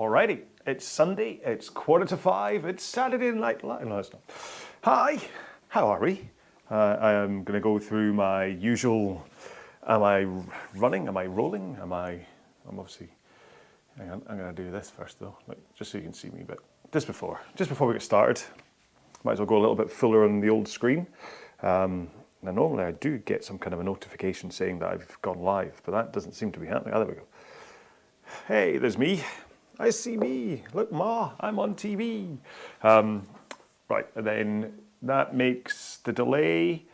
Alrighty, it's Sunday, it's 4:45, it's Saturday Night Live. No, it's not. Hi, how are we? I am going to go through my usual, am I running, am I rolling, I'm obviously, hang on, I'm going to do this first though, like, just so you can see me, but just before we get started, might as well go a little bit fuller on the old screen. Now normally I do get some kind of a notification saying that I've gone live, but that doesn't seem to be happening. Oh, there we go. Hey, there's me. I see me. Look, Ma, I'm on TV. Right, and then that makes the delay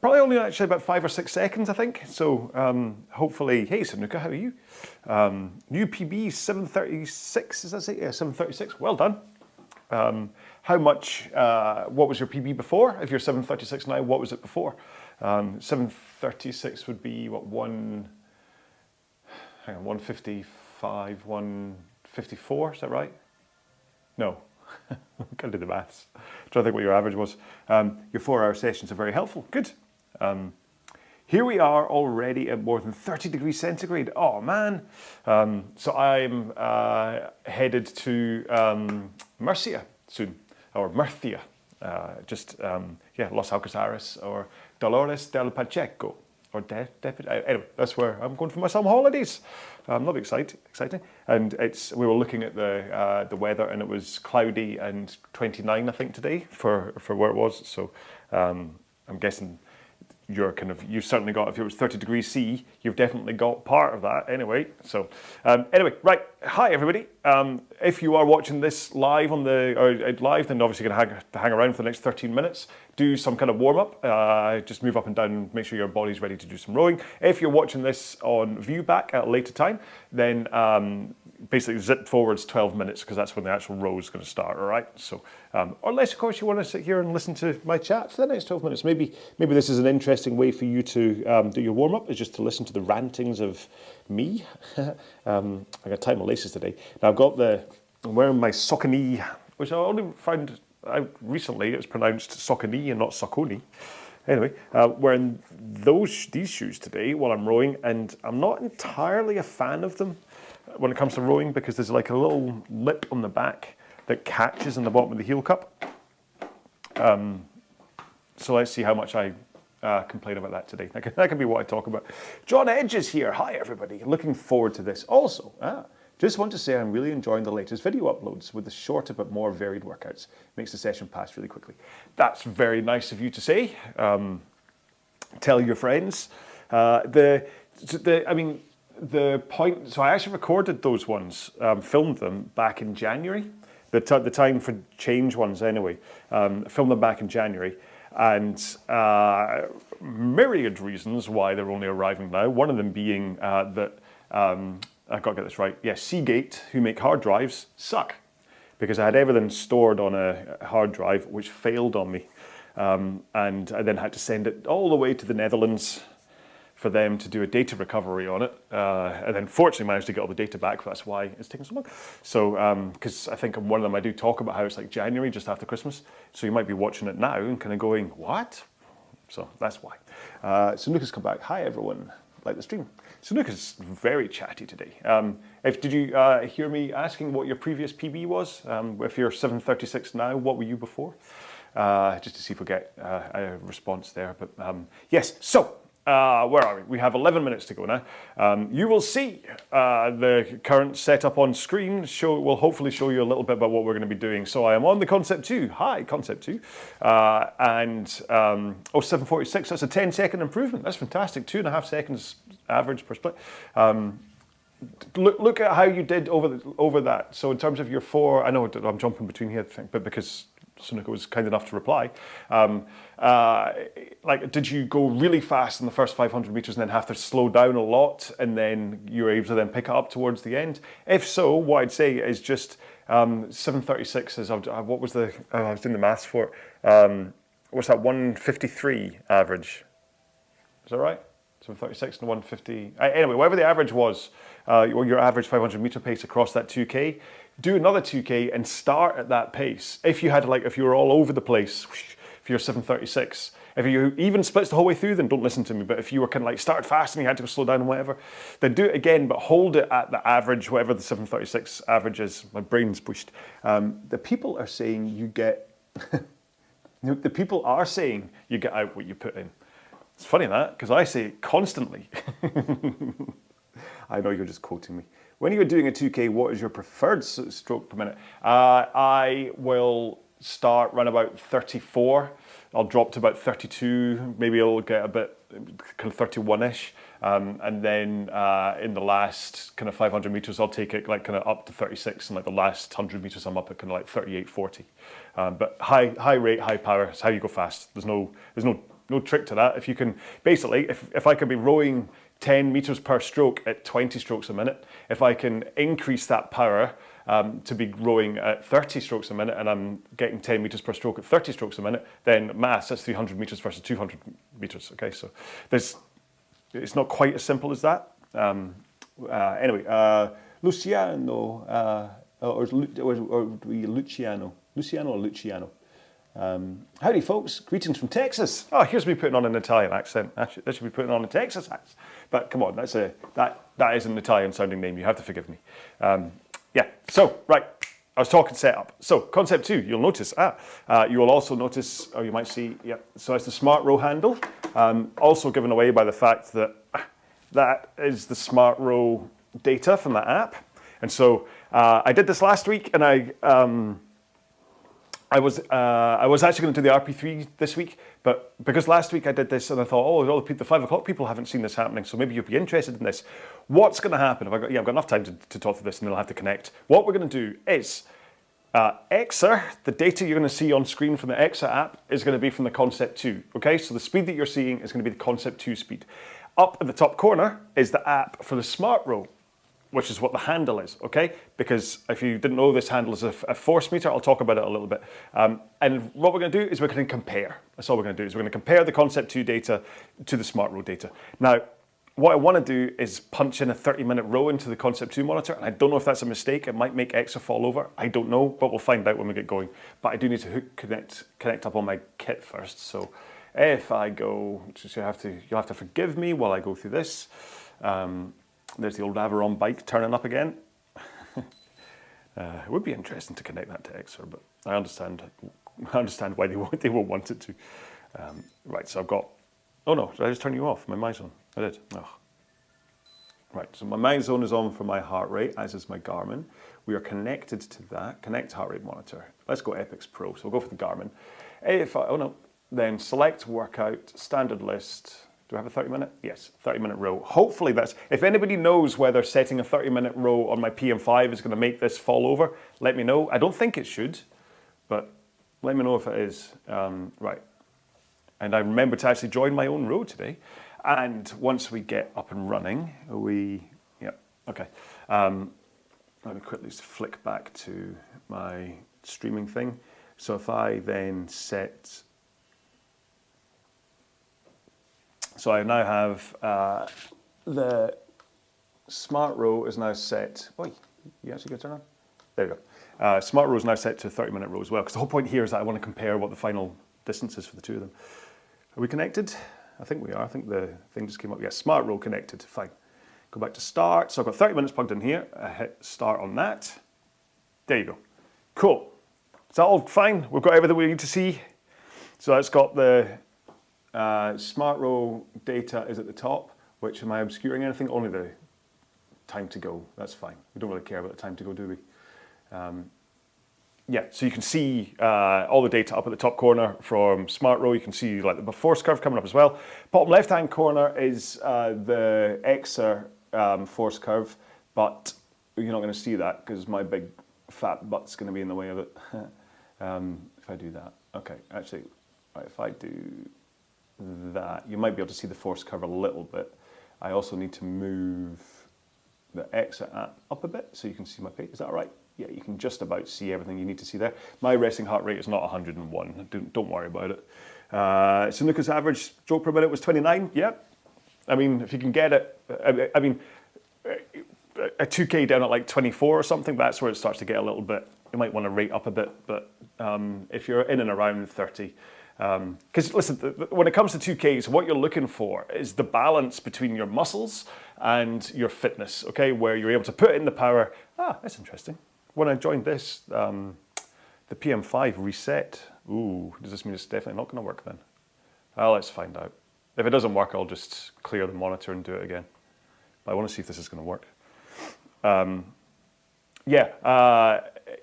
probably only actually about 5 or 6 seconds, I think. So hopefully, hey, Sanuka, how are you? New PB 736, is that it? Yeah, 736. Well done. How much? What was your PB before? If you're 736 now, what was it before? 736 would be what, 155, 154. Is that right? No. Can't do the maths. Trying to think what your average was. Your 4-hour sessions are very helpful. Good. Here we are already at more than 30 degrees centigrade. Oh man. So I'm headed to Murcia soon, or Murcia. Yeah, Los Alcázares or Dolores del Pacheco. Or anyway, that's where I'm going for my summer holidays. Not exciting. And we were looking at the weather, and it was cloudy and 29, I think, today for where it was. So I'm guessing you've certainly got, if it was 30 degrees C, you've definitely got part of that anyway. So anyway, right. Hi everybody. If you are watching this live live, then obviously you're going to hang around for the next 13 minutes. Do some kind of warm up. Just move up and down. Make sure your body's ready to do some rowing. If you're watching this on viewback at a later time, then basically zip forwards 12 minutes because that's when the actual row is going to start. All right. So, unless of course you want to sit here and listen to my chat for the next 12 minutes. Maybe this is an interesting way for you to do your warm up, is just to listen to the rantings of me. I got tie my laces today. Now I'm wearing my Saucony, which I only found out recently. It's pronounced Saucony and not Saucony. Anyway, wearing these shoes today while I'm rowing, and I'm not entirely a fan of them when it comes to rowing because there's like a little lip on the back that catches in the bottom of the heel cup. So let's see how much I complain about that today. That can be what I talk about. John Edge is here. Hi everybody. Looking forward to this. Also, just want to say I'm really enjoying the latest video uploads with the shorter but more varied workouts. Makes the session pass really quickly. That's very nice of you to say. Tell your friends. The point, so I actually recorded those ones, filmed them back in January, the time for change ones anyway, filmed them back in January, and myriad reasons why they're only arriving now, one of them being that, I've got to get this right, yeah, Seagate, who make hard drives, suck, because I had everything stored on a hard drive which failed on me, and I then had to send it all the way to the Netherlands for them to do a data recovery on it, and then fortunately managed to get all the data back, but that's why it's taken so long. So, because I think on one of them I do talk about how it's like January, just after Christmas, so you might be watching it now and kind of going, what? So that's why. Sanuka's come back. Hi everyone, like the stream. Sanuka's very chatty today. Did you hear me asking what your previous PB was? If you're 736 now, what were you before? Just to see if we get a response there, but yes, so, where are we? We have 11 minutes to go now. You will see the current setup on screen. Will hopefully show you a little bit about what we're going to be doing. So I am on the Concept 2. Hi, Concept 2. 746, that's a 10-second improvement. That's fantastic. 2.5 seconds average per split. Look at how you did over that. So in terms of your 4, I know I'm jumping between here, but because Sunuka was kind enough to reply. Did you go really fast in the first 500 meters and then have to slow down a lot, and then you were able to then pick it up towards the end? If so, what I'd say is just 736 is, what was I was doing the maths for it. What's that, 153 average? Is that right? 736 and 150. Anyway, whatever the average was, your average 500 meter pace across that 2K, do another 2K and start at that pace. If you were all over the place, if you're 736, If you even splits the whole way through, then don't listen to me. But if you were kind of like started fast and you had to go slow down and whatever, then do it again, but hold it at the average, whatever the 736 average is. My brain's pushed. The people are saying you get, the people are saying you get out what you put in. It's funny that, because I say it constantly. I know you're just quoting me. When you're doing a 2K, what is your preferred stroke per minute? I will start around about 34. I'll drop to about 32. Maybe I'll get a bit kind of 31-ish. And then in the last kind of 500 meters, I'll take it like kind of up to 36. And like the last 100 meters, I'm up at kind of like 38, 40. But high rate, high power is how you go fast. There's no trick to that. If you can, basically, if I can be rowing 10 meters per stroke at 20 strokes a minute, if I can increase that power to be rowing at 30 strokes a minute and I'm getting 10 meters per stroke at 30 strokes a minute, then maths, that's 300 meters versus 200 meters. Okay, so it's not quite as simple as that. Anyway, Luciano, or Luciano or Luciano. Howdy folks, greetings from Texas. Oh, here's me putting on an Italian accent. Actually, that should be putting on a Texas accent. But come on, that is an Italian sounding name, you have to forgive me. Yeah, so, right, I was talking setup. So, concept 2, you'll notice, you will also notice, or you might see, yeah, so it's the smart row handle, also given away by the fact that that is the smart row data from the app. And so, I did this last week, and I was actually going to do the RP3 this week, but because last week I did this and I thought, oh, all the 5 o'clock people haven't seen this happening, so maybe you'd be interested in this. What's going to happen? I've got enough time to talk through this, and then I'll have to connect. What we're going to do is EXA, the data you're going to see on screen from the EXA app is going to be from the Concept 2. Okay, so the speed that you're seeing is going to be the Concept 2 speed. Up at the top corner is the app for the smart row, which is what the handle is, okay? Because if you didn't know, this handle is a force meter. I'll talk about it a little bit. And what we're going to do is we're going to compare. That's all we're going to do, is we're going to compare the Concept 2 data to the smart row data. Now, what I want to do is punch in a 30-minute row into the Concept 2 monitor, and I don't know if that's a mistake. It might make EXA fall over. I don't know, but we'll find out when we get going. But I do need to connect up on my kit first. So if I go, you'll have to forgive me while I go through this. There's the old RowAlong bike turning up again. It would be interesting to connect that to EXA, but I understand why they won't want it to. Right, so I've got, oh no, did I just turn you off? My mind's on. I did. Oh. Right, so my mind zone is on for my heart rate, as is my Garmin. We are connected to that. Connect heart rate monitor. Let's go Epix Pro. So we'll go for the Garmin. Then select workout, standard list. Do I have a 30-minute? Yes, 30-minute row. Hopefully that's, if anybody knows whether setting a 30-minute row on my PM5 is going to make this fall over, let me know. I don't think it should, but let me know if it is. Right. And I remember to actually join my own row today. And once we get up and running, okay. Let me quickly flick back to my streaming thing. So if I then set, so I now have the smart row is now set. Oh, you actually get to turn on? There you go. Smart row is now set to a 30-minute row as well, because the whole point here is that I want to compare what the final distance is for the two of them. Are we connected? I think we are. I think the thing just came up. Yes, smart row connected. Fine. Go back to start. So I've got 30 minutes plugged in here. I hit start on that. There you go. Cool. Is that all fine? We've got everything we need to see. So that's got the smart row data is at the top. Which, am I obscuring anything? Only the time to go. That's fine. We don't really care about the time to go, do we? Yeah, so you can see all the data up at the top corner from Smart Row. You can see like the force curve coming up as well. Bottom left-hand corner is the EXA force curve, but you're not going to see that because my big fat butt's going to be in the way of it. If I do that. Okay, actually, right, if I do that, you might be able to see the force curve a little bit. I also need to move the EXA app up a bit so you can see my page. Is that all right? Yeah, you can just about see everything you need to see there. My resting heart rate is not 101. Don't worry about it. Sunuka's average stroke per minute was 29. Yep. I mean, if you can get it, I mean, a 2K down at like 24 or something, that's where it starts to get a little bit, you might want to rate up a bit, but if you're in and around 30, Because listen, when it comes to 2Ks, what you're looking for is the balance between your muscles and your fitness, okay? Where you're able to put in the power. That's interesting. When I joined this, the PM5 reset. Ooh, does this mean it's definitely not going to work then? Well, let's find out. If it doesn't work, I'll just clear the monitor and do it again. But I want to see if this is going to work.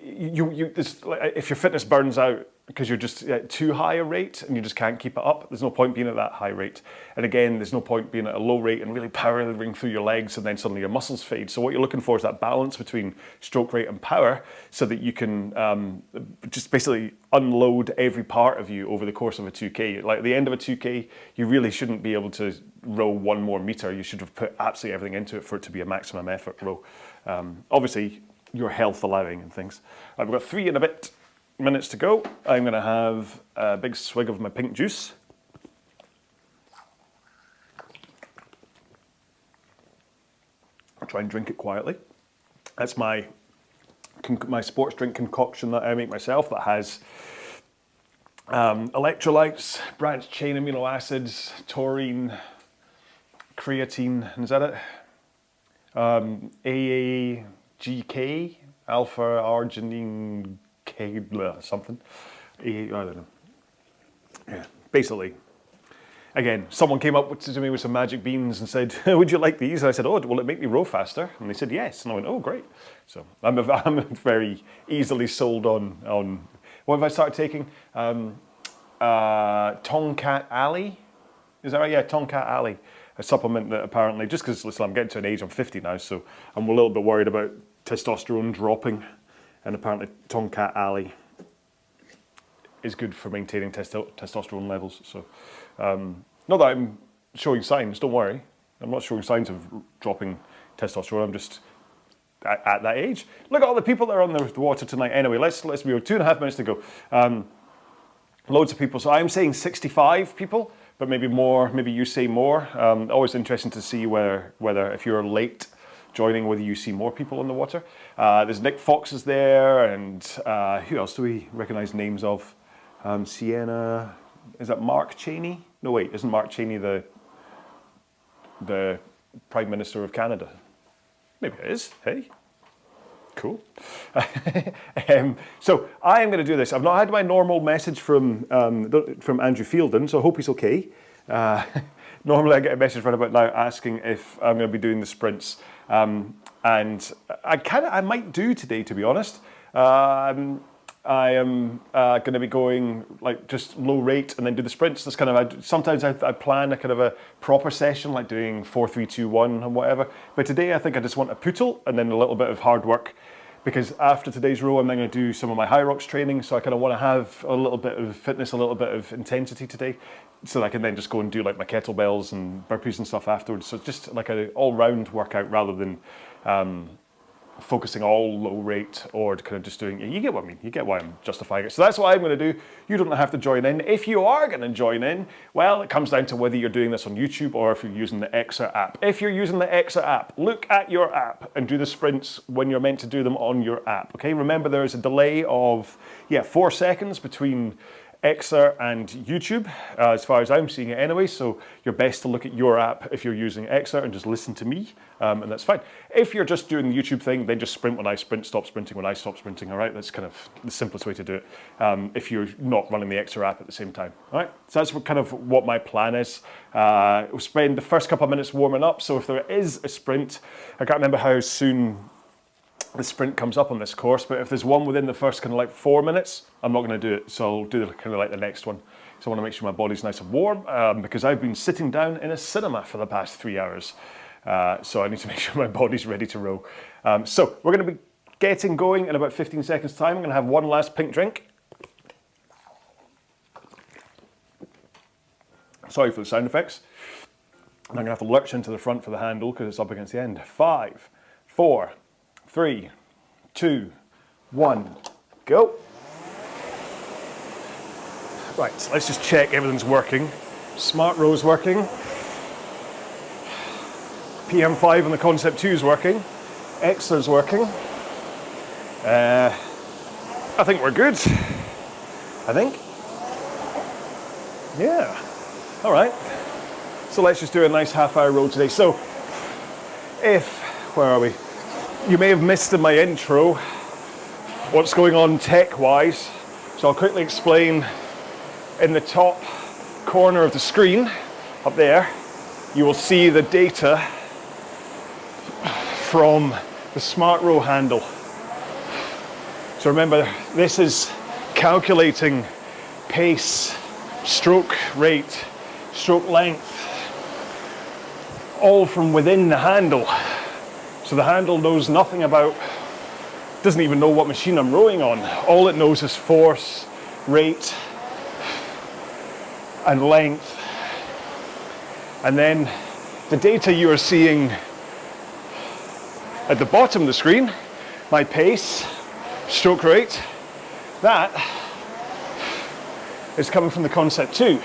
If your fitness burns out because you're just at too high a rate and you just can't keep it up, there's no point being at that high rate. And again, there's no point being at a low rate and really powering through your legs and then suddenly your muscles fade. So what you're looking for is that balance between stroke rate and power so that you can just basically unload every part of you over the course of a 2K. Like at the end of a 2K, you really shouldn't be able to row 1 more meter. You should have put absolutely everything into it for it to be a maximum effort row. Obviously, your health allowing and things. I've got 3 and a bit minutes to go. I'm going to have a big swig of my pink juice. I'll try and drink it quietly. That's my sports drink concoction that I make myself that has electrolytes, branched chain amino acids, taurine, creatine, is that it? AAGK, alpha arginine K, something. I don't know. Yeah, basically. Again, someone came up to me with some magic beans and said, would you like these? And I said, oh, will it make me row faster? And they said, yes. And I went, oh, great. So I'm very easily sold on what have I started taking? Tomcat Alley? Is that right? Yeah, Tomcat Alley. A supplement that apparently, just because, listen, I'm getting to an age, I'm 50 now, so I'm a little bit worried about testosterone dropping. And apparently Tomcat Alley is good for maintaining testosterone levels. So, not that I'm showing signs, don't worry. I'm not showing signs of dropping testosterone, I'm just at that age. Look at all the people that are on the water tonight. Anyway, let's be 2.5 minutes to go. Loads of people, so I'm saying 65 people, but maybe more, maybe you say more. Always interesting to see whether if you're late joining, whether you see more people on the water. There's Nick Fox is there, and who else do we recognize names of? Sienna, is that Mark Cheney? No, wait, isn't Mark Cheney the Prime Minister of Canada? Maybe it is, hey? Cool. So I am going to do this. I've not had my normal message from Andrew Fielden, so I hope he's okay. Normally I get a message right about now asking if I'm going to be doing the sprints. And I might do today, to be honest. I am going to be going like just low rate and then do the sprints. That's kind of, sometimes I plan a kind of a proper session, like doing 4, 3, 2, 1 and whatever. But today I think I just want a pootle and then a little bit of hard work, because after today's row I'm then going to do some of my high rocks training. So I kind of want to have a little bit of fitness, a little bit of intensity today, so that I can then just go and do like my kettlebells and burpees and stuff afterwards. So just like an all-round workout rather than focusing all low rate or kind of just doing, you get what I mean, you get why I'm justifying it. So that's what I'm going to do. You don't have to join in. If you are going to join in, well, it comes down to whether you're doing this on YouTube or if you're using the Exa app. If you're using the Exa app, look at your app and do the sprints when you're meant to do them on your app, okay? Remember, there is a delay of, 4 seconds between Exa and YouTube, as far as I'm seeing it anyway, so you're best to look at your app if you're using Exa and just listen to me, and that's fine. If you're just doing the YouTube thing, then just sprint when I sprint, stop sprinting when I stop sprinting, all right? That's kind of the simplest way to do it, if you're not running the Exa app at the same time, all right? So that's kind of what my plan is. We'll spend the first couple of minutes warming up, so if there is a sprint, I can't remember how soon the sprint comes up on this course, but if there's one within the first kind of like 4 minutes, I'm not going to do it. So I'll do kind of like the next one. So I want to make sure my body's nice and warm, because I've been sitting down in a cinema for the past 3 hours. So I need to make sure my body's ready to row. So we're going to be getting going in about 15 seconds time. I'm going to have one last pink drink. Sorry for the sound effects. And I'm going to have to lurch into the front for the handle because it's up against the end. 5, 4, 3, 2, 1, go. Right, so let's just check everything's working. Smart Row's working. PM5 and the Concept 2 is working. Exa's working. I think we're good. I think. Yeah. All right. So let's just do a nice half-hour row today. So where are we? You may have missed in my intro what's going on tech-wise. So I'll quickly explain. In the top corner of the screen, up there, you will see the data from the SmartRow handle. So remember, this is calculating pace, stroke rate, stroke length, all from within the handle. So the handle knows nothing about, doesn't even know what machine I'm rowing on. All it knows is force, rate, and length. And then the data you are seeing at the bottom of the screen, my pace, stroke rate, that is coming from the Concept 2.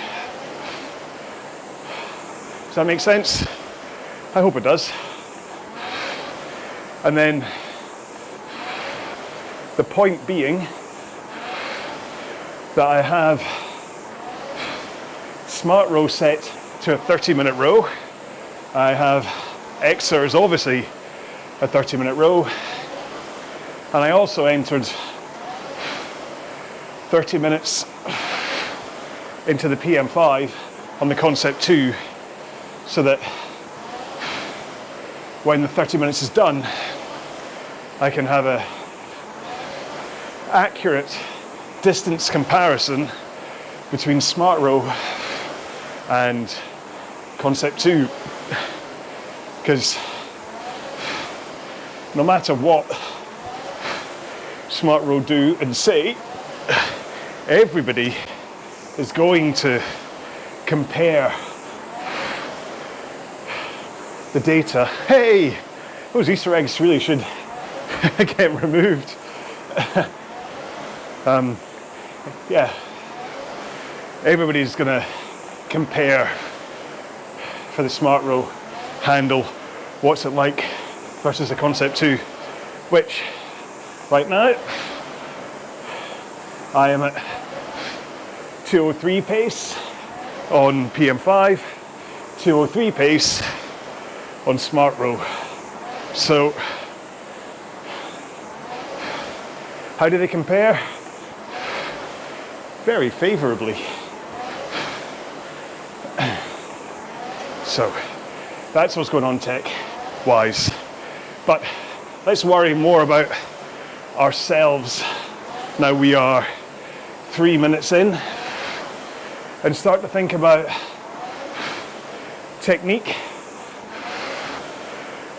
Does that make sense? I hope it does. And then the point being that I have SmartRow set to a 30-minute row. I have Xer is obviously a 30-minute row. And I also entered 30 minutes into the PM5 on the Concept 2 so that when the 30 minutes is done, I can have a accurate distance comparison between SmartRow and Concept 2, because no matter what SmartRow do and say, everybody is going to compare the data. Hey, those Easter eggs really should get removed. Yeah, everybody's gonna compare for the SmartRow handle what's it like versus the Concept 2, which right now I am at 203 pace on PM5, 203 pace on SmartRow. So how do they compare? Very favorably. So that's what's going on tech-wise. But let's worry more about ourselves now we are 3 minutes in and start to think about technique,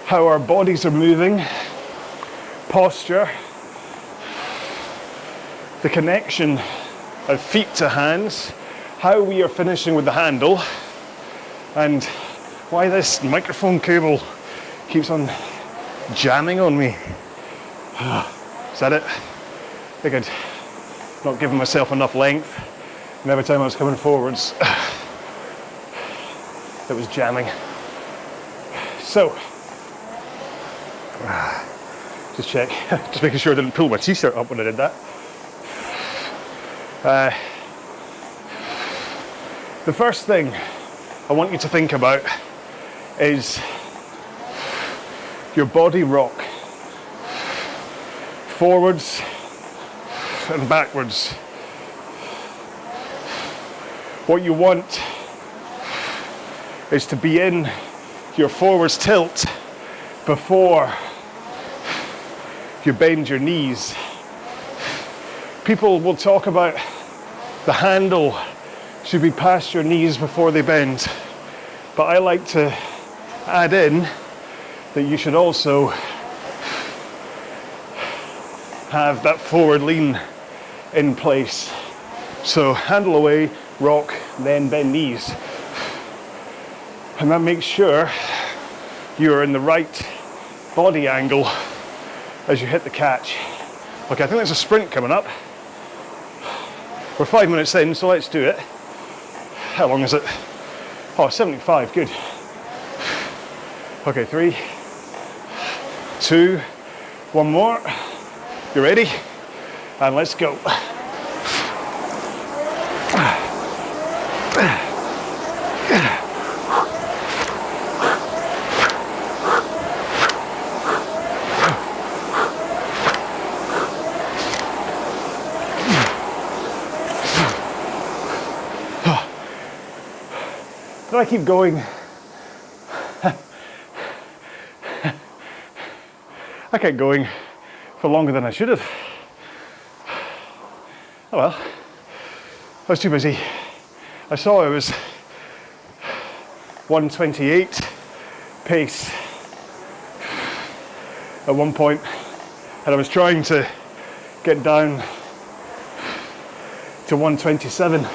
how our bodies are moving, posture, the connection of feet to hands, how we are finishing with the handle, and why this microphone cable keeps on jamming on me. Is that it? I think I'd not given myself enough length, and every time I was coming forwards, it was jamming. So, just check, just making sure I didn't pull my t-shirt up when I did that. The first thing I want you to think about is your body rock, forwards and backwards. What you want is to be in your forwards tilt before you bend your knees. People will talk about the handle should be past your knees before they bend, but I like to add in that you should also have that forward lean in place. So handle away, rock, then bend knees. And that makes sure you're in the right body angle as you hit the catch. Okay, I think there's a sprint coming up. We're 5 minutes in, so let's do it. How long is it? Oh, 75, good. Okay, 3, 2, 1 more. You ready? And let's go. I keep going, I kept going for longer than I should have. Oh well, I was too busy. I saw it was 1:28 pace at one point, and I was trying to get down to 1:27.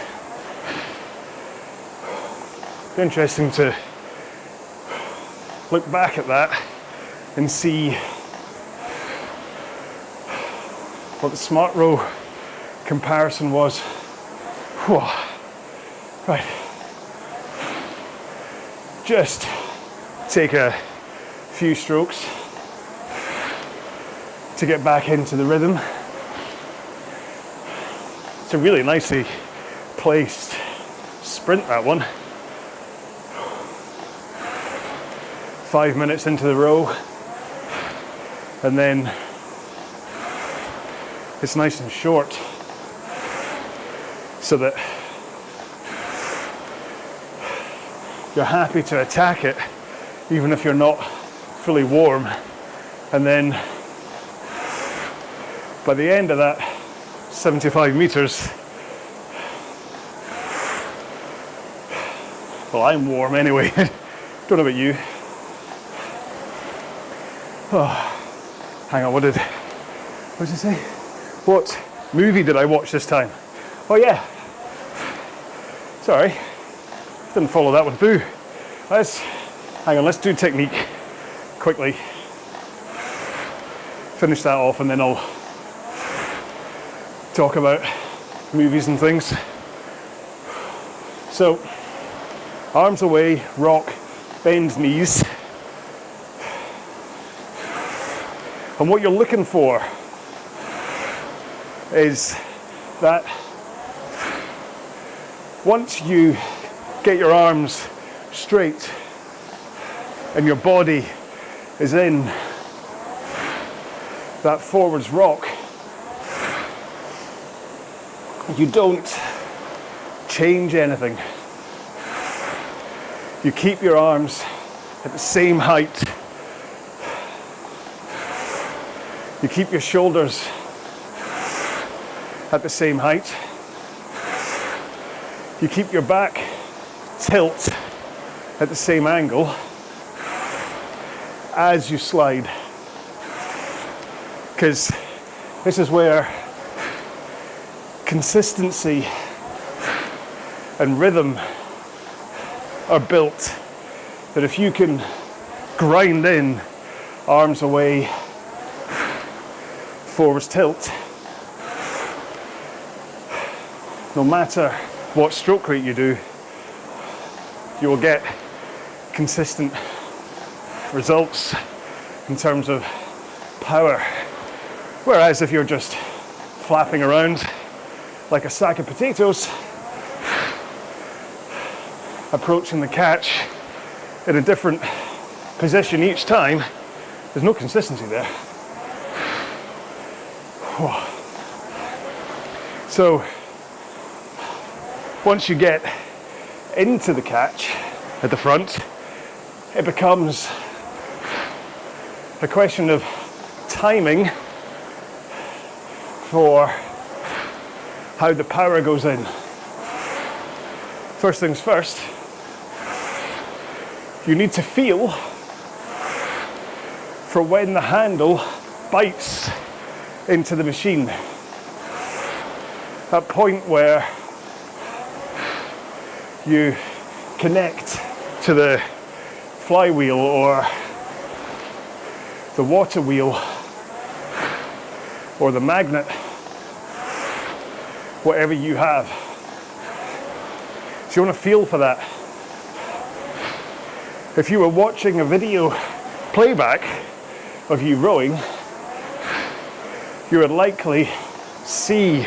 Interesting to look back at that and see what the Smart Row comparison was. Whew. Right, just take a few strokes to get back into the rhythm. It's a really nicely placed sprint, that one. 5 minutes into the row, and then it's nice and short so that you're happy to attack it even if you're not fully warm. And then by the end of that 75 meters, well, I'm warm anyway. Don't know about you. Oh, hang on, what did it say? What movie did I watch this time? Oh yeah, sorry, didn't follow that one through. Hang on, let's do technique quickly. Finish that off and then I'll talk about movies and things. So, arms away, rock, bend knees. And what you're looking for is that once you get your arms straight and your body is in that forwards rock, you don't change anything. You keep your arms at the same height. You keep your shoulders at the same height. You keep your back tilt at the same angle as you slide. Because this is where consistency and rhythm are built. That if you can grind in arms away, forwards tilt, no matter what stroke rate you do, you will get consistent results in terms of power. Whereas if you're just flapping around like a sack of potatoes, approaching the catch in a different position each time, there's no consistency there. So once you get into the catch at the front, it becomes a question of timing for how the power goes in. First things first, you need to feel for when the handle bites into the machine. That point where you connect to the flywheel or the water wheel or the magnet, whatever you have. So you want to feel for that. If you were watching a video playback of you rowing, you would likely see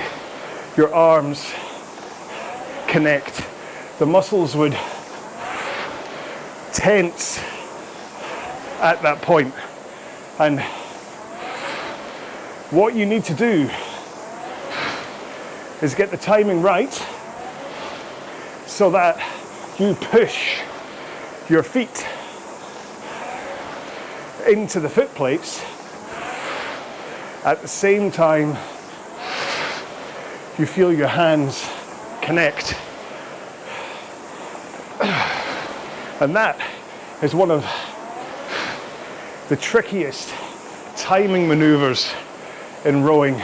your arms connect. The muscles would tense at that point. And what you need to do is get the timing right so that you push your feet into the foot plates at the same time you feel your hands connect. And that is one of the trickiest timing maneuvers in rowing,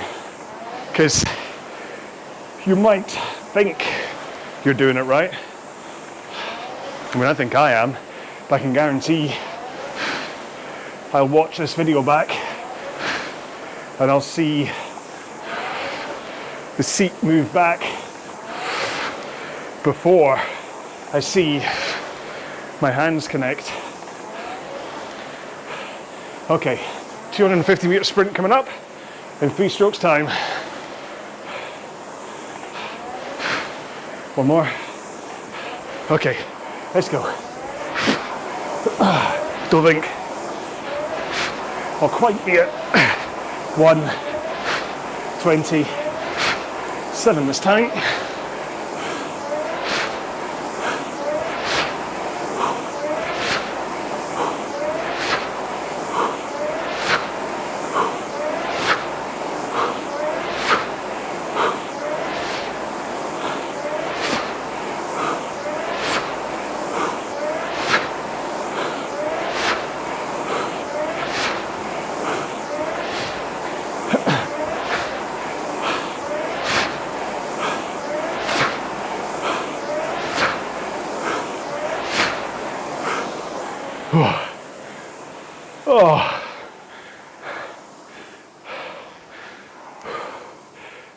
because you might think you're doing it right. I mean, I think I am, but I can guarantee I'll watch this video back and I'll see the seat move back before I see my hands connect. Okay, 250 meter sprint coming up in 3 strokes time. One more. Okay, let's go. Don't think I'll quite be at 1:27 this time. Oh.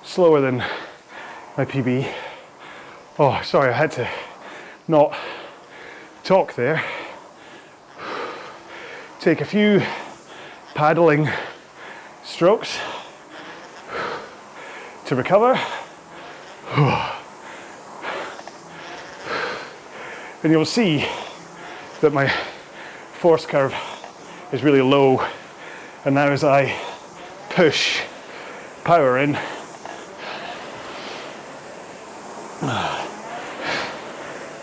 Slower than my PB. Oh, sorry, I had to not talk there. Take a few paddling strokes to recover. And you'll see that my force curve is really low, and now as I push power in,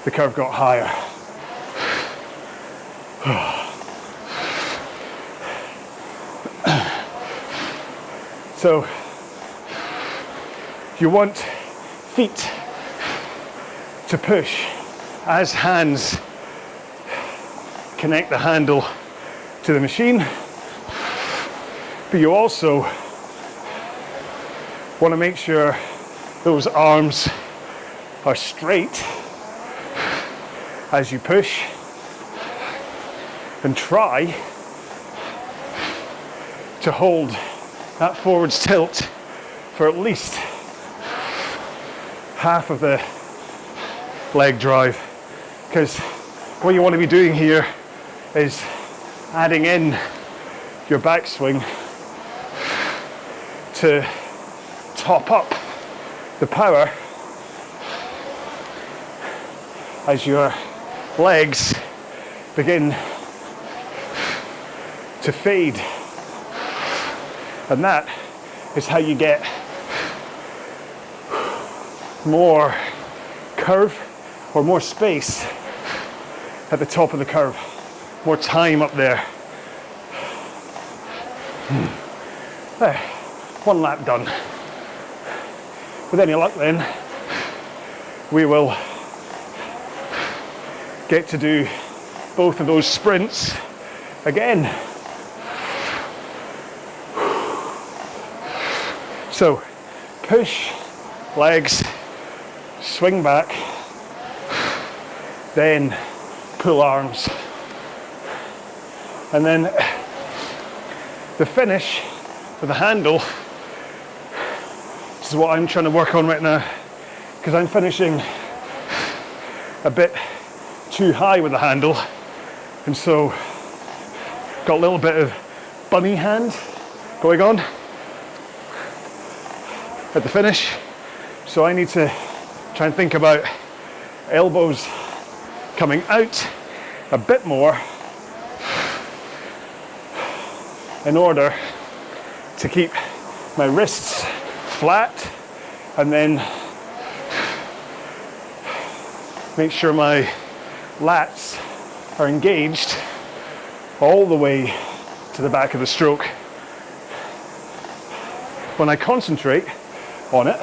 the curve got higher. So you want feet to push as hands connect the handle to the machine, but you also want to make sure those arms are straight as you push, and try to hold that forwards tilt for at least half of the leg drive, because what you want to be doing here is adding in your backswing to top up the power as your legs begin to fade. And that is how you get more curve or more space at the top of the curve, more time up there. There, 1 lap done. With any luck then, we will get to do both of those sprints again. So, push, legs, swing back, then pull arms. And then the finish with the handle, this is what I'm trying to work on right now, because I'm finishing a bit too high with the handle, and so got a little bit of bunny hand going on at the finish. So I need to try and think about elbows coming out a bit more in order to keep my wrists flat, and then make sure my lats are engaged all the way to the back of the stroke. When I concentrate on it,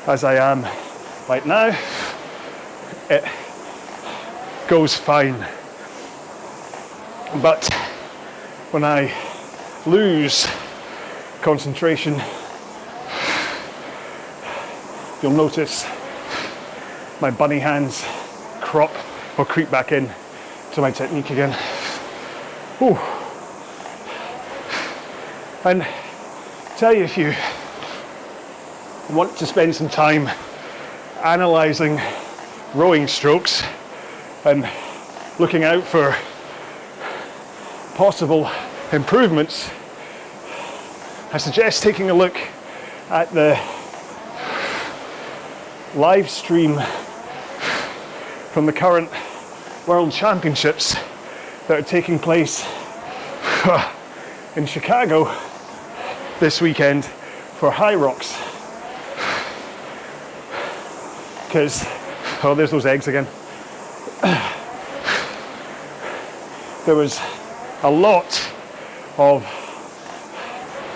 as I am right now, it goes fine. But when I lose concentration, you'll notice my bunny hands crop or creep back in to my technique again. Ooh. And tell you, if you want to spend some time analysing rowing strokes and looking out for possible improvements, I suggest taking a look at the live stream from the current World Championships that are taking place in Chicago this weekend for high rocks. Because, oh, there's those eggs again. There was a lot of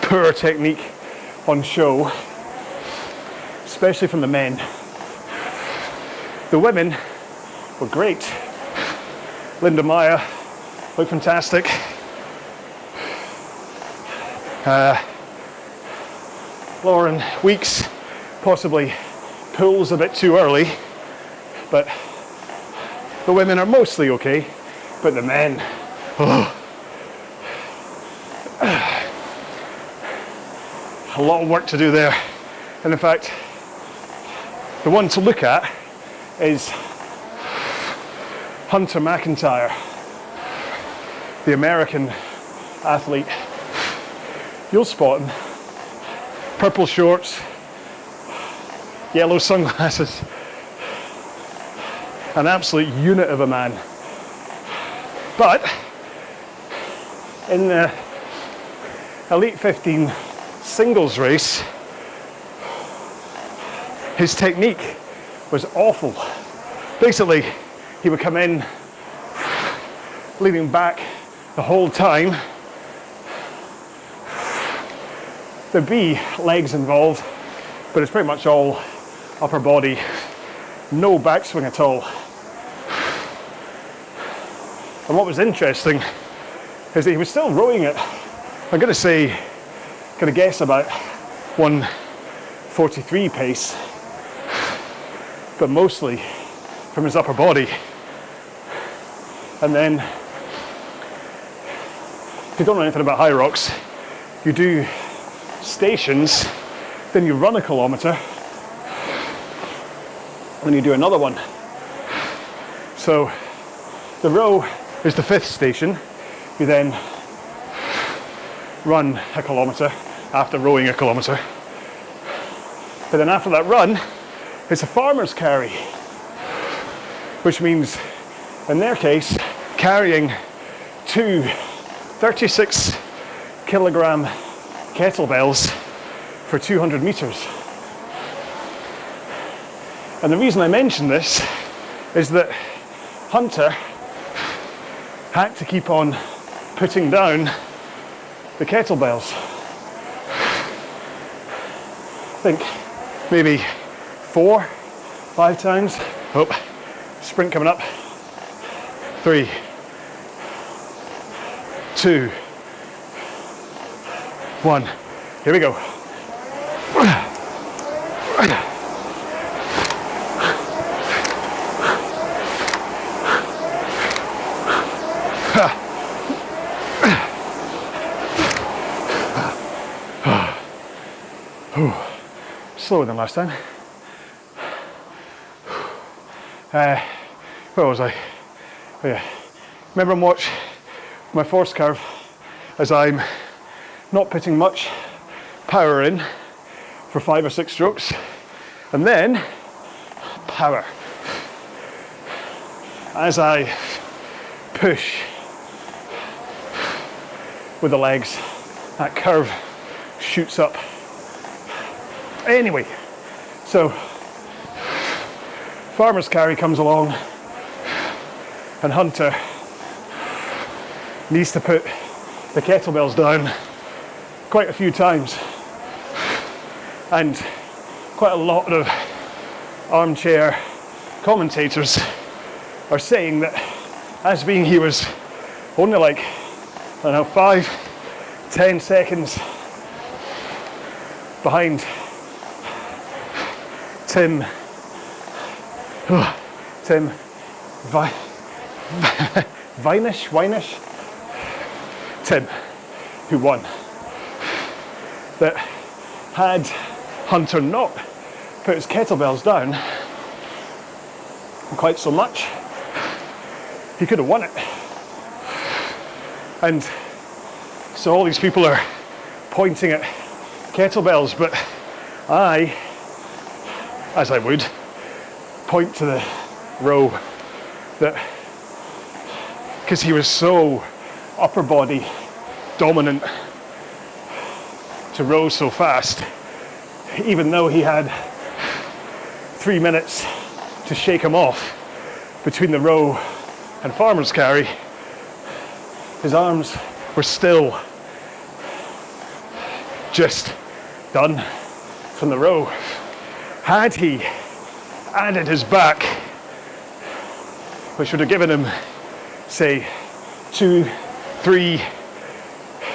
poor technique on show, especially from the men. The women were great. Linda Meyer looked fantastic. Lauren Weeks possibly pulls a bit too early, but the women are mostly okay, but the men, a lot of work to do there. And in fact, the one to look at is Hunter McIntyre, the American athlete. You'll spot him. Purple shorts, yellow sunglasses, an absolute unit of a man. But in the Elite 15 singles race, his technique was awful. Basically, he would come in leaning back the whole time. There'd be legs involved, but it's pretty much all upper body, no backswing at all. And what was interesting is that he was still rowing it, I'm going to guess about 1:43 pace, but mostly from his upper body. And then, if you don't know anything about high rocks, you do stations, then you run a kilometre, and you do another one. So the row is the 5th station. You then run a kilometre after rowing a kilometre. But then after that run, it's a farmer's carry, which means, in their case, carrying 2 36 kilogram kettlebells for 200 meters. And the reason I mention this is that Hunter had to keep on putting down the kettlebells. I think maybe 4, 5 times. Oh, sprint coming up. 3, 2, 1. Here we go. Slower than last time. Where was I? Oh yeah. Remember and watch my force curve as I'm not putting much power in for 5 or 6 strokes, and then power as I push with the legs. That curve shoots up. Anyway, so farmer's carry comes along, And Hunter needs to put the kettlebells down quite a few times. And quite a lot of armchair commentators are saying that as being he was only like, I don't know, 5-10 seconds behind Tim Weinish, Tim, who won, that had Hunter not put his kettlebells down quite so much, he could have won it. And so all these people are pointing at kettlebells, but I, as I would, point to the row, that because he was so upper body dominant to row so fast, even though he had 3 minutes to shake him off between the row and farmer's carry, his arms were still just done from the row. Had he added his back, which would have given him, say, 2-3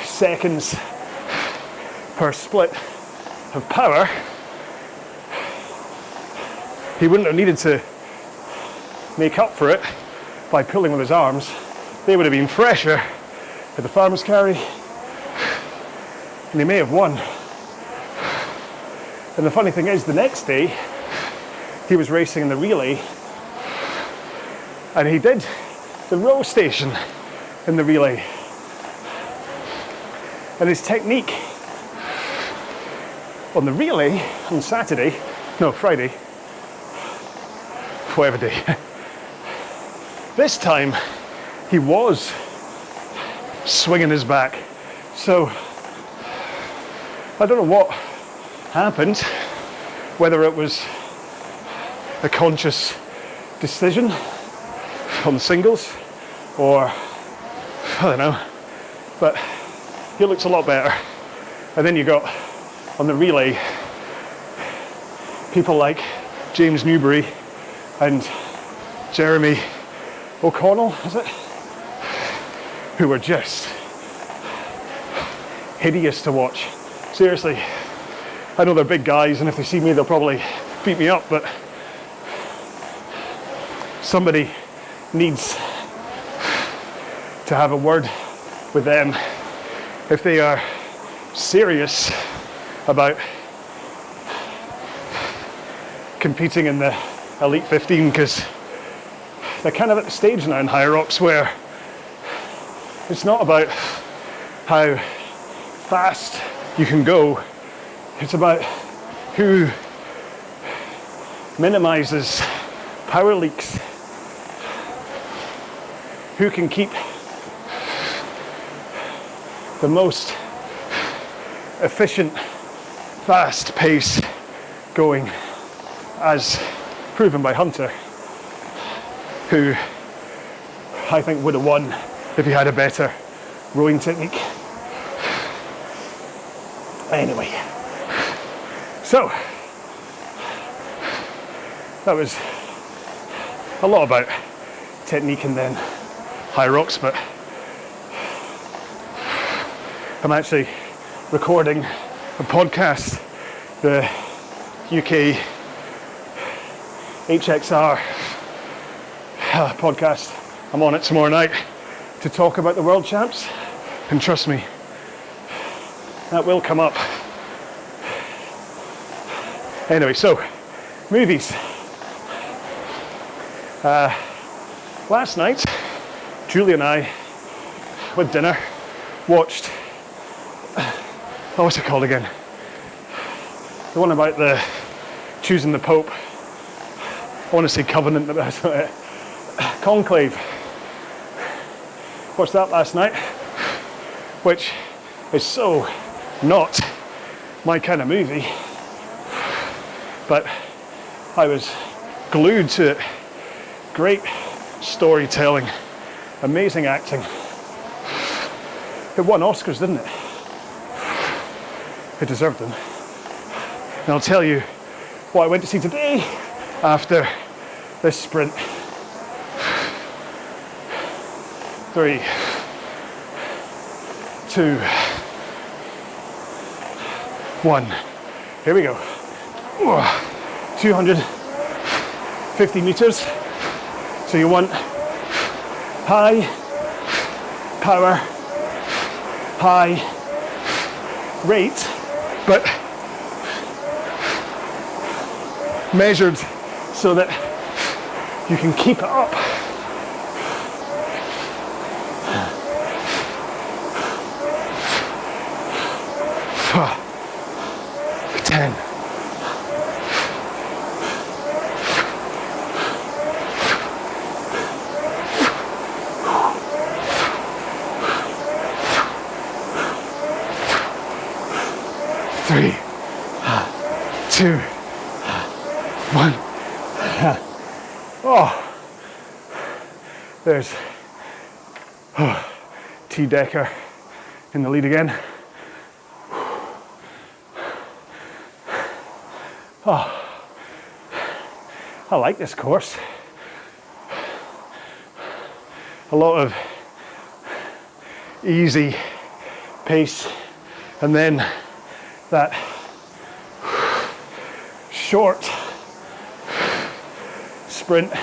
seconds per split of power, he wouldn't have needed to make up for it by pulling with his arms. They would have been fresher at the farmer's carry, and he may have won. And the funny thing is, the next day he was racing in the relay, and he did the row station in the relay, and his technique on the relay on Friday, whatever day, this time he was swinging his back. So I don't know what happened, whether it was a conscious decision on the singles, or I don't know, but he looks a lot better. And then you got on the relay people like James Newbury and Jeremy O'Connell, is it? Who were just hideous to watch. Seriously, I know they're big guys, and if they see me they'll probably beat me up, but somebody needs to have a word with them if they are serious about competing in the Elite 15, because they're kind of at the stage now in High Rocks where it's not about how fast you can go, it's about who minimizes power leaks, who can keep the most efficient, fast pace going, as proven by Hunter, who I think would have won if he had a better rowing technique. Anyway, so that was a lot about technique and then High Rocks, but I'm actually recording a podcast, the UK HXR podcast. I'm on it tomorrow night to talk about the World Champs, and trust me, that will come up. Anyway, so movies. Last night, Julie and I, with dinner, watched, what's it called again? The one about the choosing the Pope. I want to say Covenant, but that's not it. Conclave. Watched that last night, which is so not my kind of movie, but I was glued to it. Great storytelling, amazing acting. It won Oscars, didn't it? It deserved them. And I'll tell you what I went to see today after this sprint. 3, 2, 1. Here we go. 250 meters. So you want high power, high rate, but measured so that you can keep it up. Ah, 10. Three, 2, 1. Oh, there's T. Decker in the lead again. Oh, I like this course. A lot of easy pace, and then that short sprint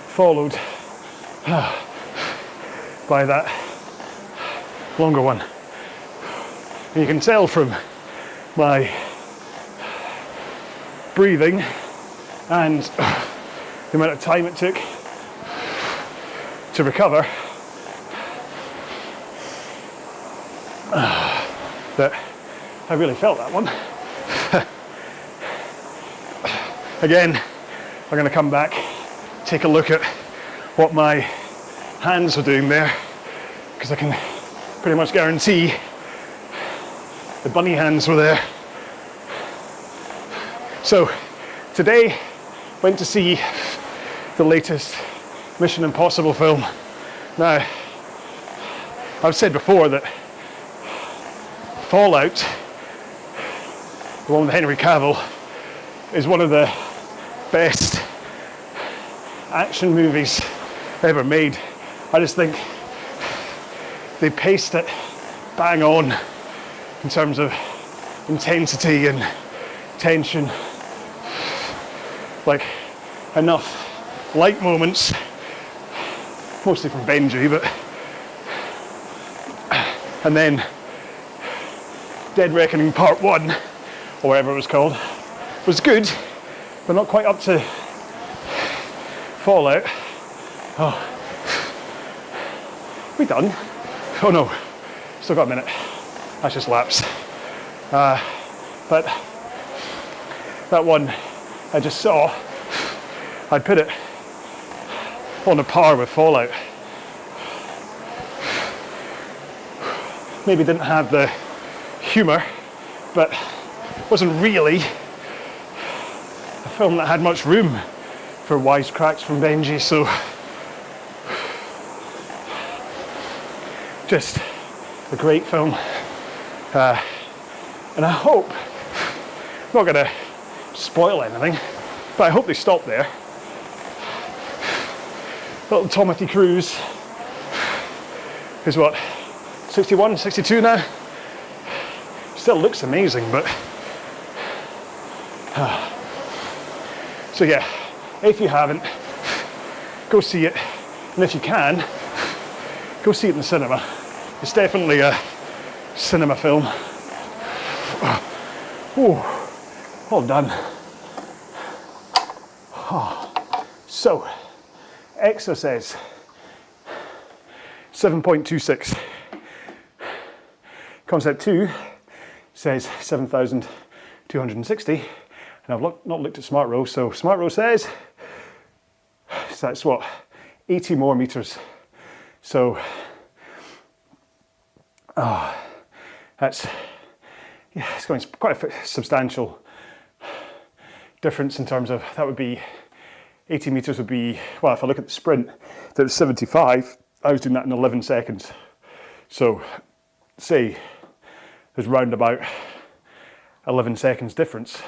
followed by that longer one. And you can tell from my breathing and the amount of time it took to recover that I really felt that one. Again, I'm going to come back, take a look at what my hands were doing there, because I can pretty much guarantee the bunny hands were there. So today, went to see the latest Mission Impossible film. Now, I've said before that Fallout, the one with Henry Cavill, is one of the best action movies ever made. I just think they paced it bang on in terms of intensity and tension. Like, enough light moments, mostly from Benji, but and then Dead Reckoning Part 1, or whatever it was called, was good, but not quite up to Fallout. Oh, we done? Oh no, still got a minute. That's just laps. But that one I just saw, I'd put it on a par with Fallout. Maybe didn't have the humour, but wasn't really a film that had much room for wisecracks from Benji, so just a great film. And I hope, I'm not going to spoil anything, but I hope they stop there. Little Timothy Cruise is what, 61, 62 now? Still looks amazing, but so yeah, if you haven't, go see it, and if you can, go see it in the cinema. It's definitely a cinema film. Oh, all done. So, EXA says 7.26. Concept 2 says 7,260. And I've not looked at SmartRow, so SmartRow says that's what, 80 more meters. So, that's, yeah, it's going quite a substantial difference in terms of, that would be 80 meters would be, well, if I look at the sprint, that was 75, I was doing that in 11 seconds. So say there's round about 11 seconds difference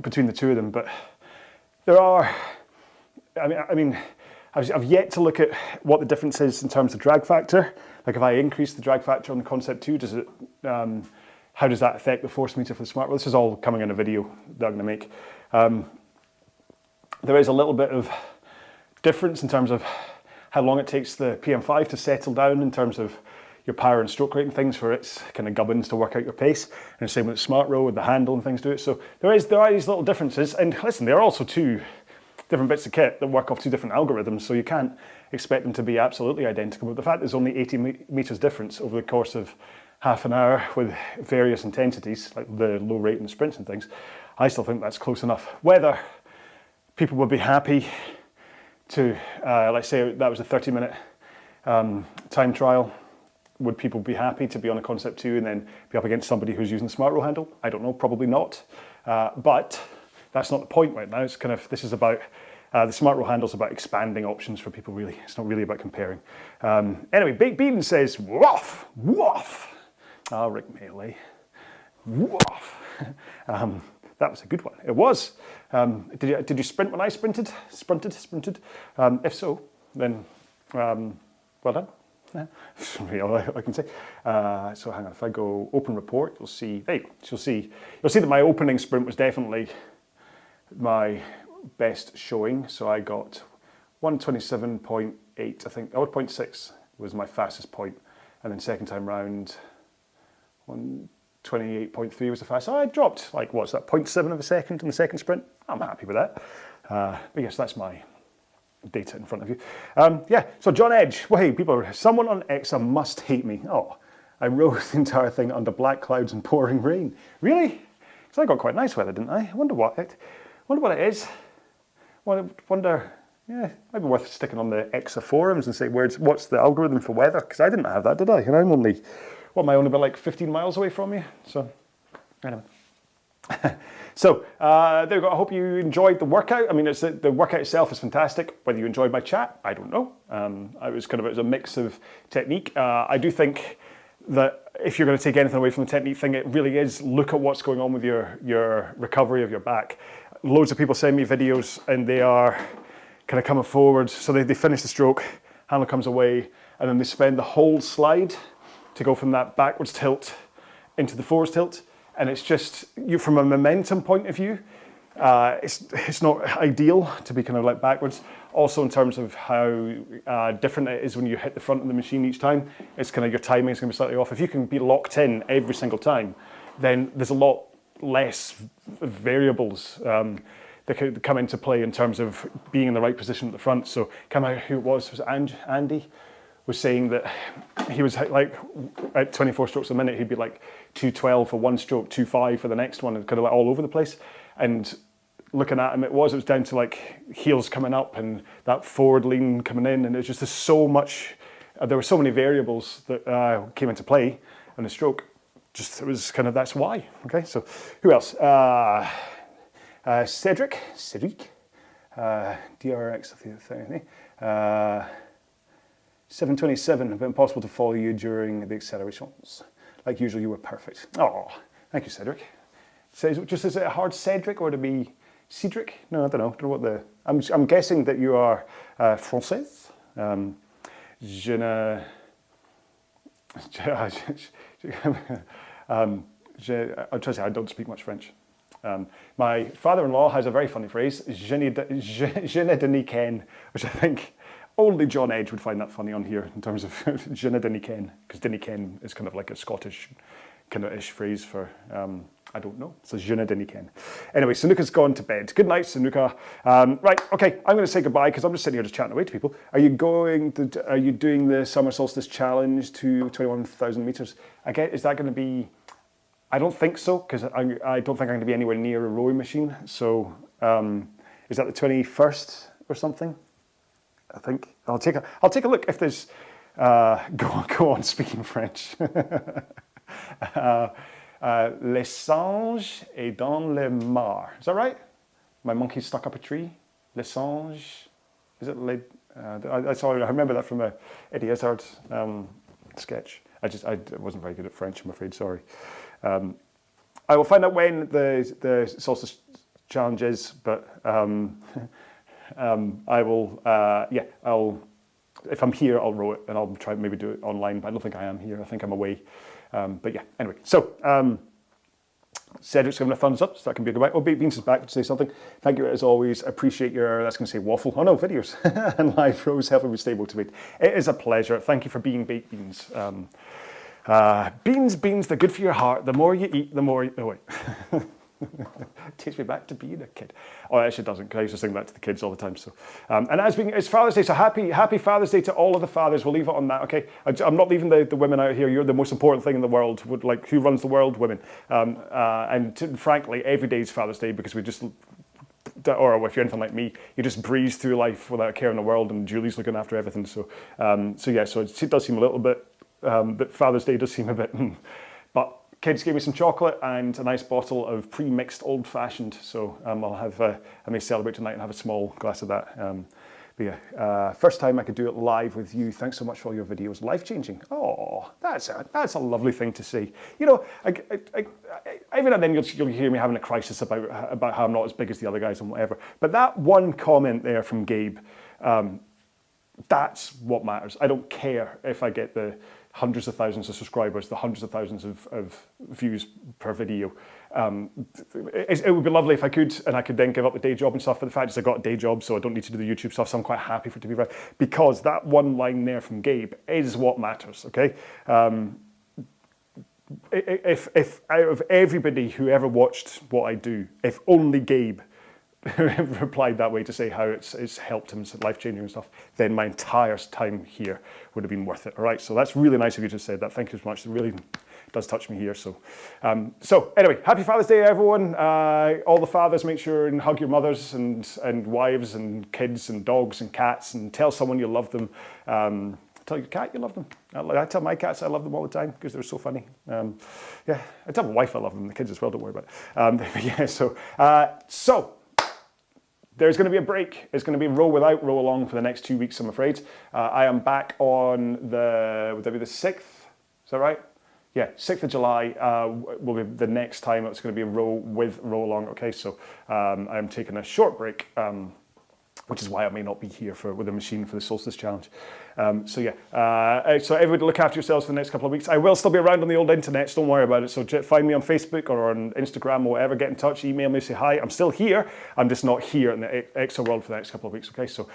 between the two of them. But there are, I mean, I've yet to look at what the difference is in terms of drag factor. Like if I increase the drag factor on the Concept 2, does it, how does that affect the force meter for the SmartRow? This is all coming in a video that I'm going to make. There is a little bit of difference in terms of how long it takes the PM5 to settle down in terms of your power and stroke rate and things for its kind of gubbins to work out your pace. And the same with the SmartRow with the handle and things do it. So there are these little differences. And listen, there are also two different bits of kit that work off two different algorithms, so you can't expect them to be absolutely identical. But the fact there's only 80 meters difference over the course of half an hour with various intensities, like the low rate and sprints and things, I still think that's close enough. Whether people would be happy to, let's say that was a 30-minute time trial, would people be happy to be on a Concept 2 and then be up against somebody who's using the SmartRow handle? I don't know, probably not. But that's not the point right now. It's kind of, this is about, the SmartRow handle's about expanding options for people really. It's not really about comparing. Anyway, Big Bean says, woof, woof. Ah, Rick Melee, woof. That was a good one. It was. Did you sprint when I sprinted? Sprinted? If so, then well done. Yeah. That's really all I can say. So hang on, if I go open report, you'll see, there you go. You'll see that my opening sprint was definitely my best showing. So I got 127.8, I think, 0.6 was my fastest point. And then second time round, 128.3 was the fastest. So I dropped, like, what's that, 0.7 of a second in the second sprint. I'm happy with that. But yes, that's my data in front of you. Yeah, so John Edge, well, hey, someone on Exa must hate me. Oh, I rode the entire thing under black clouds and pouring rain. Really? Because I got quite nice weather, didn't I? I wonder what it is. Wonder, yeah, might be worth sticking on the Exa forums and say, what's the algorithm for weather? Because I didn't have that, did I? And I'm only, what am I, only about like 15 miles away from you? So, anyway. So there we go. I hope you enjoyed the workout. I mean, the workout itself is fantastic. Whether you enjoyed my chat, I don't know. It was a mix of technique. I do think that if you're going to take anything away from the technique thing, it really is look at what's going on with your recovery of your back. Loads of people send me videos and they are kind of coming forward. So they finish the stroke, handle comes away, and then they spend the whole slide to go from that backwards tilt into the forwards tilt. And it's just, from a momentum point of view, it's not ideal to be kind of like backwards. Also in terms of how different it is when you hit the front of the machine each time, it's kind of your timing is going to be slightly off. If you can be locked in every single time, then there's a lot less variables that could come into play in terms of being in the right position at the front. So, can't remember who it was Andy? Was saying that he was like at 24 strokes a minute, he'd be like 212 for one stroke, 2.5 for the next one, and kind of like all over the place. And looking at him, it was down to like heels coming up and that forward lean coming in, and it was just so much. There were so many variables that came into play in the stroke. Just it was kind of that's why. Okay, so who else? Cedric, DRX, I think. 727, a bit impossible to follow you during the accelerations. Like usual, you were perfect. Oh, thank you, Cedric. So is it a hard Cedric or to be Cedric? No, I don't know. What the? I'm guessing that you are Française. Je ne. I'll try to say I don't speak much French. My father-in-law has a very funny phrase, je ne deni ken, which I think only John Edge would find that funny on here in terms of je ne deni ken, because deni ken is kind of like a Scottish kind of ish phrase for I don't know. So je ne deni ken. Anyway, Sanuka's gone to bed. Good night, Sanuka. Right, okay, I'm going to say goodbye because I'm just sitting here just chatting away to people. Are you doing the Summer Solstice Challenge to 21,000 meters? Again, is that going to be? I don't think so, because I don't think I'm going to be anywhere near a rowing machine. So is that the 21st or something? I think I'll take a look if there's go on speaking French. Les singes et dans le mar. Is that right? My monkey's stuck up a tree. Les singes. Is it les? I remember that from a Eddie Izzard sketch. I wasn't very good at French, I'm afraid. Sorry. I will find out when the solstice challenge is, but I will. If I'm here, I'll row it, and I'll try maybe do it online. But I don't think I am here. I think I'm away. But yeah. Anyway, so. Cedric's giving a thumbs up, so that can be a goodbye. Oh, Beans is back to say something. Thank you as always. Appreciate your, that's going to say waffle. Oh no, videos and live rows helping me stable to it. It is a pleasure. Thank you for being baked beans. Beans, they're good for your heart. The more you eat, the more you, oh wait. Takes me back to being a kid. Oh, it actually doesn't, because I used to sing that to the kids all the time. So, and it's Father's Day, so happy Father's Day to all of the fathers. We'll leave it on that, okay? I'm not leaving the women out here. You're the most important thing in the world. Like, who runs the world? Women. Frankly, every day is Father's Day because we just, or if you're anything like me, you just breeze through life without a care in the world, and Julie's looking after everything. So it does seem a little bit, that Father's Day does seem a bit, but kids gave me some chocolate and a nice bottle of pre-mixed old-fashioned, so I may celebrate tonight and have a small glass of that. But yeah, first time I could do it live with you. Thanks so much for all your videos. Life-changing. Oh, that's a lovely thing to say. You know, every now and then you'll hear me having a crisis about how I'm not as big as the other guys and whatever. But that one comment there from Gabe, that's what matters. I don't care if I get the hundreds of thousands of subscribers, the hundreds of thousands of views per video. It would be lovely if I could, and I could then give up the day job and stuff, but the fact is I got a day job, so I don't need to do the YouTube stuff, so I'm quite happy for it to be right, because that one line there from Gabe is what matters, okay? If out of everybody who ever watched what I do, if only Gabe replied that way to say how it's helped him, life-changing and stuff, then my entire time here would have been worth it. All right, so that's really nice of you to say that. Thank you so much. It really does touch me here. So anyway, happy Father's Day, everyone. All the fathers, make sure and hug your mothers and wives and kids and dogs and cats, and tell someone you love them. Tell your cat you love them. I tell my cats I love them all the time because they're so funny. Yeah, I tell my wife I love them, the kids as well, don't worry about it. Yeah, so there's going to be a break. It's going to be row without RowAlong for the next 2 weeks, I'm afraid. I am back on would that be the 6th? Is that right? Yeah, 6th of July will be the next time it's going to be a row with RowAlong. Okay, so I'm taking a short break, which is why I may not be here with a machine for the Solstice Challenge. So everybody look after yourselves for the next couple of weeks. I will still be around on the old internet, so don't worry about it. So find me on Facebook or on Instagram or whatever, get in touch, email me, say hi. I'm still here, I'm just not here in the extra world for the next couple of weeks, okay? So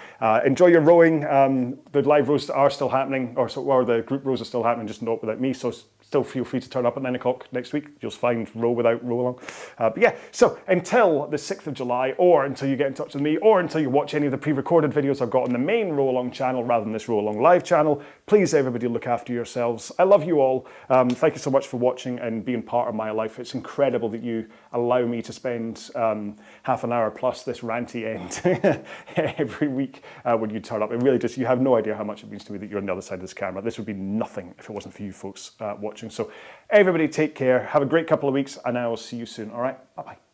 enjoy your rowing. The live rows are still happening, or the group rows are still happening, just not without me. So still feel free to turn up at 9 o'clock next week. You'll find row without RowAlong. But yeah, so until the 6th of July, or until you get in touch with me, or until you watch any of the pre-recorded videos I've got on the main RowAlong channel rather than this RowAlong live channel, please everybody look after yourselves. I love you all. Thank you so much for watching and being part of my life. It's incredible that you allow me to spend half an hour plus this ranty end every week when you turn up. It really just, you have no idea how much it means to me that you're on the other side of this camera. This would be nothing if it wasn't for you folks watching. So everybody take care, have a great couple of weeks, and I will see you soon. All right, bye-bye.